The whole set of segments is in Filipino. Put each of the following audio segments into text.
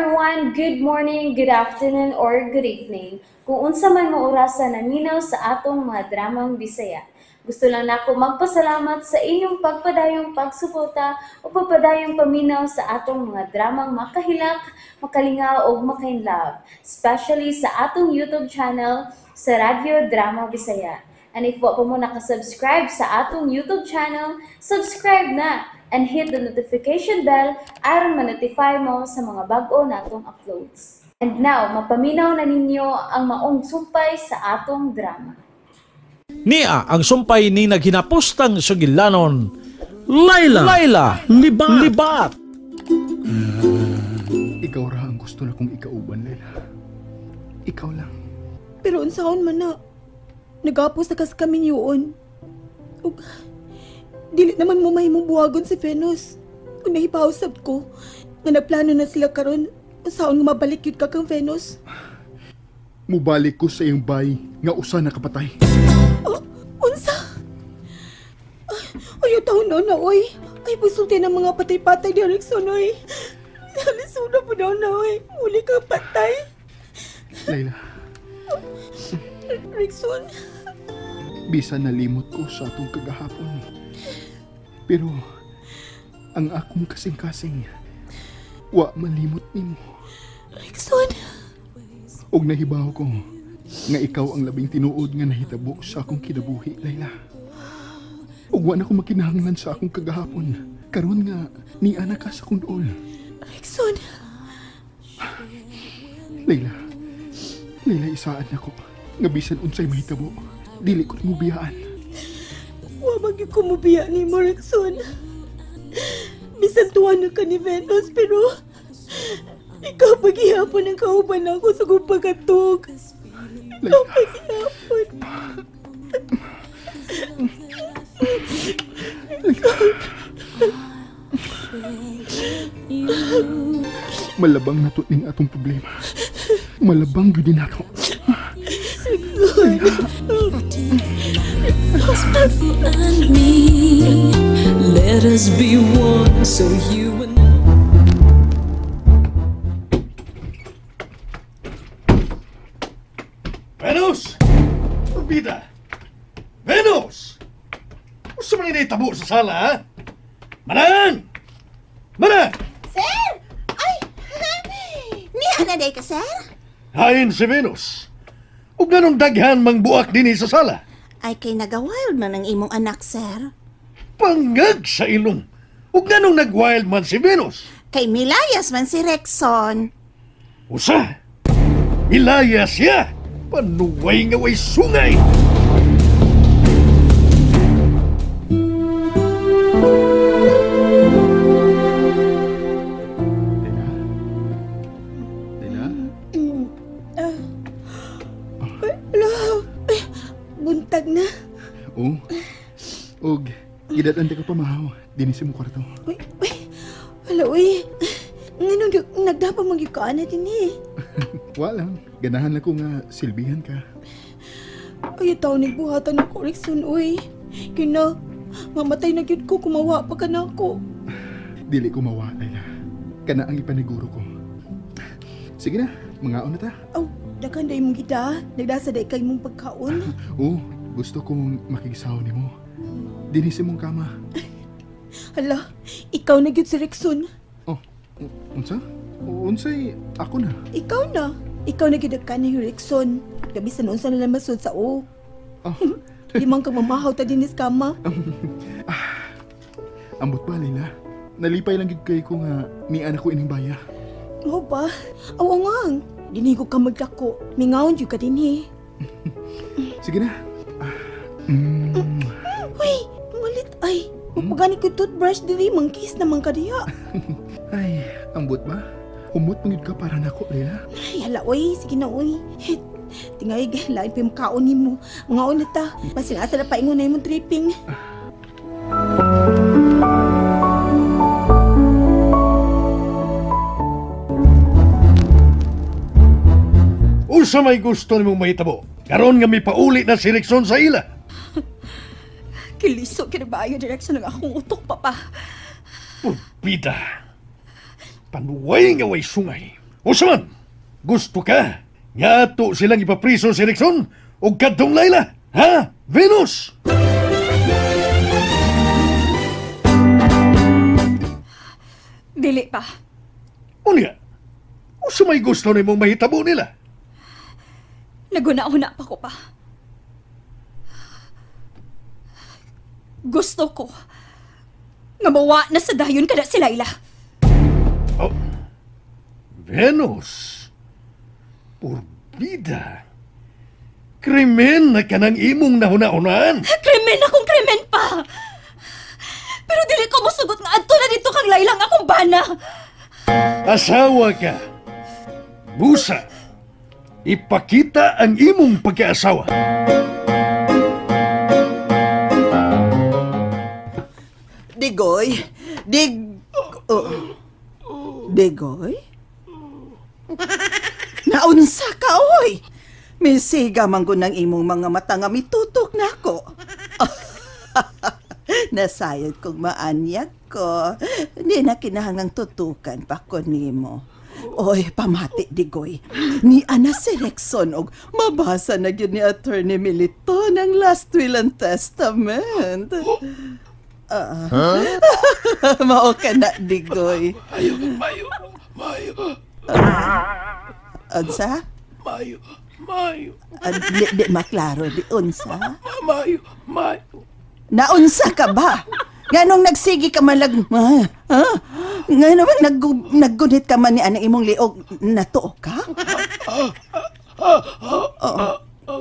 everyone, good morning, good afternoon, or good evening. Kung unsa man mo orasan naminaw sa atong mga dramang Bisaya. Gusto lang nako magpasalamat sa inyong pagpadayong pagsuporta o pagpadayong paminaw sa atong mga dramang makahilak, makalingaw o makainlove, especially sa atong YouTube channel sa Radyo Drama Bisaya. And if wa pa mo nakasubscribe sa atong YouTube channel, subscribe na and hit the notification bell aron ma-notify mo sa mga bag-o natong uploads. And now, mapaminaw na ninyo ang maong sumpay sa atong drama. Niya ang sumpay ni naghinapustang sugilanon, Laila Libat. Ikaw ra ang gusto na kong ikauban, Laila. Ikaw lang. Pero unsaon man na, nagapos na kas kami yun. Ug, dili naman mo mahimong buhagon si Venus. Kung nahipausap ko, nga naplano na sila karon, unsaon nga mabalik yun ka kang Venus. Mubalik ko sa iyong bay nga usa na kapatay. Unsa? Ayaw taon na, oy. Ay, busulti ng mga patay-patay ni Rickson, oy. Nalisuna po daw na, oy. Uli ka patay. Laila. Rickson. Bisan nalimot ko sa atong kagahapon. Pero, ang akong kasing-kasing, wa malimot nimo. Rickson. Og nahibaw ko, nga ikaw ang labing tinuod nga nahitabo sa akong kinabuhi, Laila. Ug wa na ko makinahanglan sa akong kagahapon. Karon nga, ni anak ka sa akong duol. Rickson. Laila, isaan ako. Nga bisan unsay mahitabo, dili ko mo biyaan. Wa bagi ko mubiya ni mo, Rickson. Bisan tuwan na ka ni Venus, pero ikaw paghihapon ang kauban ako sa kong pagkatog. Ikaw paghihapon. Malabang na to ning atong problema. Malabang gyud nato. And me, let us be one, so you and Venus! Rubida! Venus! Gusto mo nila itabo sa sala, ha? Manan! Manan! Sir! Ay! Niya na day ka, sir? Hain si Venus. Ug ganong daghan mang buak din sa sala. Ay, kay nag-wild man ang imong anak, sir. Pangag sa ilong. Ug ganong nag-wild man si Venus. Kay milayas man si Rexon. Usa! Ilaya siya! Panuway nga way sungay! Laila? Buntag na. Oo. Og, gidadante ka pa mahaw. Dinisi mo kwarto. Uy. Hala, uy. Ngayon, nagdapa magyukaan na din eh. Walang. Ganahan lang ko nga silbihan ka. Ay, tao nagbuhatan ako, Rickson, uy. Kina, mamatay na gyud ko, kumawa pa ka na ako. Dili ko mawa, Laila. Kana ang ipaniguro ko. Sige na, mangaon na ta. Aw, dakan day mong gita. Nagdasa day kay mong pagkaon. Oo, gusto kong makikisaw ni mo. Dinisi mong kama. Hala, ikaw na gyud si Rickson. Oh, unsa? Unsay ako na. Ikaw na. Ikaw na gyud ka ni Rickson. Gabi sa noon sa nalang masud sa o. Oh. Limang ka mamahaw ta dinis kama. Ambot ba, Laila? Nalipay lang gid kay ko nga ni anak ko ining baya. Mo ba? Awangang. Dinigo ka magdako. Mingaon jud ka dinhi. Sige na. Uy, malit ay. Magpagani ko toothbrush diri mangkis naman ka diya. Ay, ambot ba? Humot pangid ka para nako, Laila. Ay, hala, uy. Sige na, uy. Tingay, lain pa yung kaonin mo. Mga una ta. Basin asa na paingon na yung tripping. Unsa may gusto nimong mahitabo? Karon nga may pauli na si Rickson sa ila. Kiliso, kinabayo direksyon ng akong utok, papa. Bida. Panuway nga way sungay. Usa man, gusto ka? Nga to silang ipapriso si Rickson o kadtong Layla? Ha? Venus! Dili pa. Unya, usa may gusto na mong mahitabo nila? Naguna-una pa ko pa. Gusto ko nga mawa na sa dayon kada si Layla. Oh, Venus. Purbida. Krimen na kanang imong nahuna-unaan. Krimen akong krimen pa! Pero dili ko musugot nga adto na dito kang Layla nga akong bana. Asawa ka. Busa. Ipakita ang imong pagkaasawa. Digoy? Digoy? Naunsa ka, oy! Misiga man ko ng imong mga mata nga mitutok na ako. Nasayod kong maanyag ko. Hindi na kinahangang tutukan pa ko nimo. Oy, pamati, Digoy. Ni Ana si Rickson og mabasa na yun ni Attorney Milito ng last will and testament. Mao ka na, Digoy. Mayo. Unsa? Mayo. Di maklaro, di unsa? Mayo. Naunsa ka ba? Nganong nagsigi ka malag... Ha? Nga naman naggunit ka man ni anang imong liog na to ka?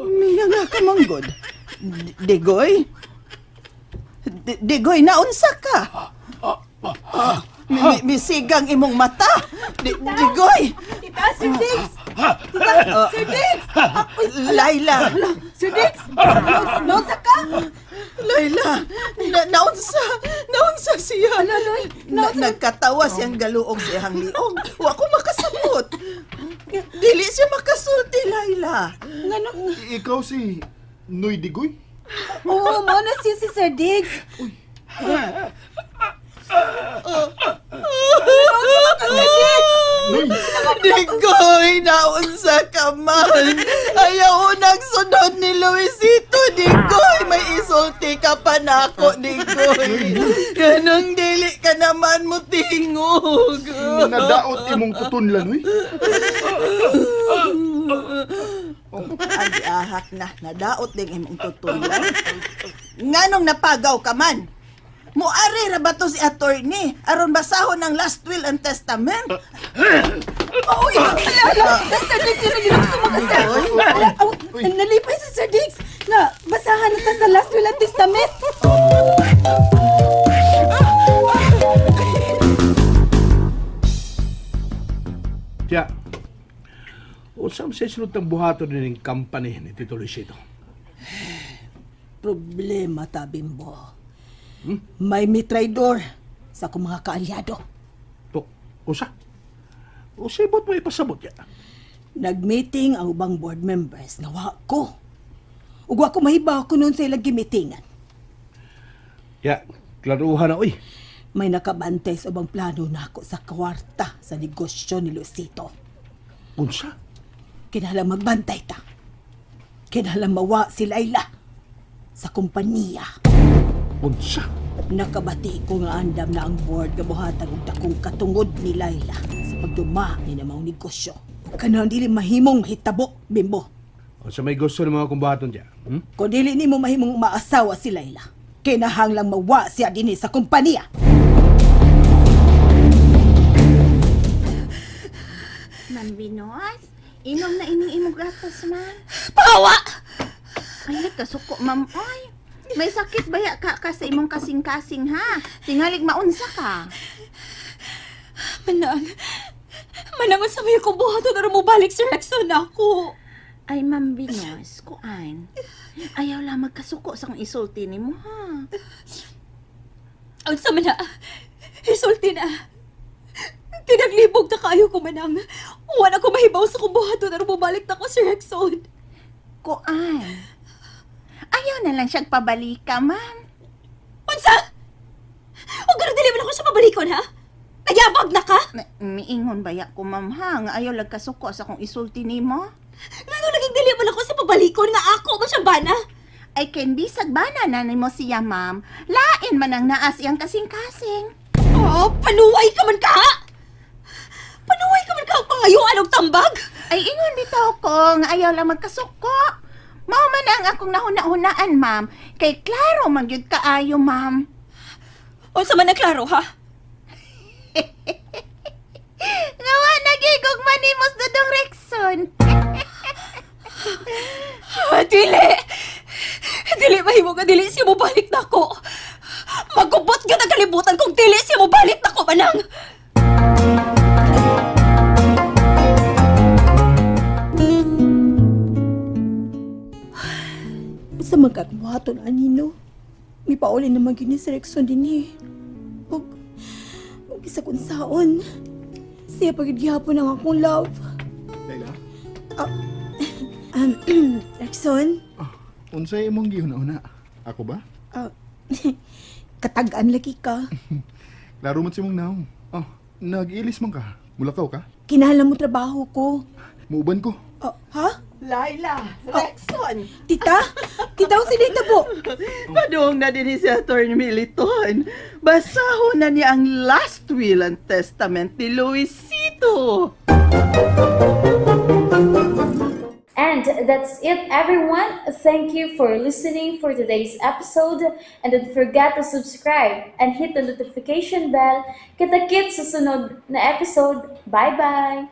Minga nga ka manggod. Digoy? Digoy, naunsa ka? Misigang imong mata. Digoy! Tita, Sir Diggs! Sir Diggs! Layla! Sir Diggs! Naunsa ka? Layla! Naunsa siya. Nagkatawa siyang galuog siyang liog. Wa ko makasamot. Dili siya makasulti, Layla. Ikaw si Noy Digoy? Oo, mo na siya si Sir Diggs. Digoy, naunsa ka man. Ayaw unang sunod ni Luisito, Digoy. May isulti ka pa na ako, Digoy. Ganang dili ka naman mo tingog. Nadaot imong tutunlan, Noy? Agi ahak na, nadaot din imong tutulan. Nganong napagaw ka man? Muari ra ba to si attorney? Aron basahon ng last will and testament? Uy! Sir Diggs, yun ang ginagawa mo kasi. Nalipay si Sir Diggs na basahan na sa last will and testament. Tiya, usam sa sunod ng buhato din ng company ni Tito Luisito. Problema ta, Bimbo. May mitraidor sa akong mga kaalyado. To, usa? Usibot mo ipasabot ya. Nag-meeting ang ubang board members na wa ko. Ug wa ko mahibaw ko noon sa ilang gimeetingan. Ya, klaruhan na, uy. May nakabantay sa ubang plano na ako sa kwarta sa negosyo ni Luisito. Unsa? Kinahanglan magbantay ta. Kinahanglan mawa si Layla sa kumpanya. Unsa? Nakabati ko nga andam na ang board nga buhatan og dakong katungod ni Layla sa pagduma ni na maong negosyo. Kanang dili mahimong mahitabo, Bimbo. Unsa may gusto ng mga kumbaton diya? Kung dili nimo mahimong maasawa si Layla, kinahanglang mawa siya dinhi sa kumpanya. Ma'am Binos, inom na ining imong gatas, man. Pawa! Ay, kasuko, ma'am. Ay, may sakit baya ka sa imong kasing-kasing, ha? Tingalig maunsa ka. Manangon sa may kubuhato na mo balik si Rexon ako. Ay, Ma'am Binos, kuan. Ayaw lang magkasuko sa isulti ni mo, ha? Ang sama na, isulti na. Tinaglibog na kayo ko manang. Wala ko mahibaw sa kubuhato na bumalik na ko si Rexon. Kuan. Ayaw na lang siyang pabalika, ma'am. Unsa? O gano'n dili man ako siya mabalikon, ha? Ayabag na ka? Miingon baya ko, ma'am, ha? Nga ayaw lagkasuko sa kong isulti nimo. Ngano naging dili man ako sa pabalikon nga ako man siya bana? Ay, ken bisag bana na nimo siya, ma'am. Lain man ang naas iyang kasing-kasing. Oh, panuway ka man ka! Panuway ka man ka pangayuan og tambag! Ay, ingon bitaw ko nga ayaw lang magkasuko. Mao man ang akong nahuna-hunaan, ma'am. Kay klaro man gyud kaayo, ma'am. Unsa man ang klaro, ha? Ngawa nagigog manimos dudong Rexon. Dili! Dili mahimo nga dili siya mo balik na ko. Magubot yun ang kalibutan kung dili siya mo balik na ko, manang! Sa magkakbuhato na anino, may paulin naman yun ni Sir Rexon din eh. Huwag isa kong saon. Siya pagigihapon ang akong love. Layla? Rexon? Unsay imong gihuna-una? Ako ba? Katagaan lagi ka. Klaro man si mong naong. Nag-ilis man ka. Mulakaw ka. Kinahanglan mo trabaho ko. Muuban ko. Ha? Laila, Rexon. Tita? Tita, ang sinita po. Padung na din si Atty. Militon. Basahon na niya ang last will and testament ni Luisito. And that's it, everyone. Thank you for listening for today's episode. And don't forget to subscribe and hit the notification bell. Kita-kits sa sunod na episode. Bye-bye!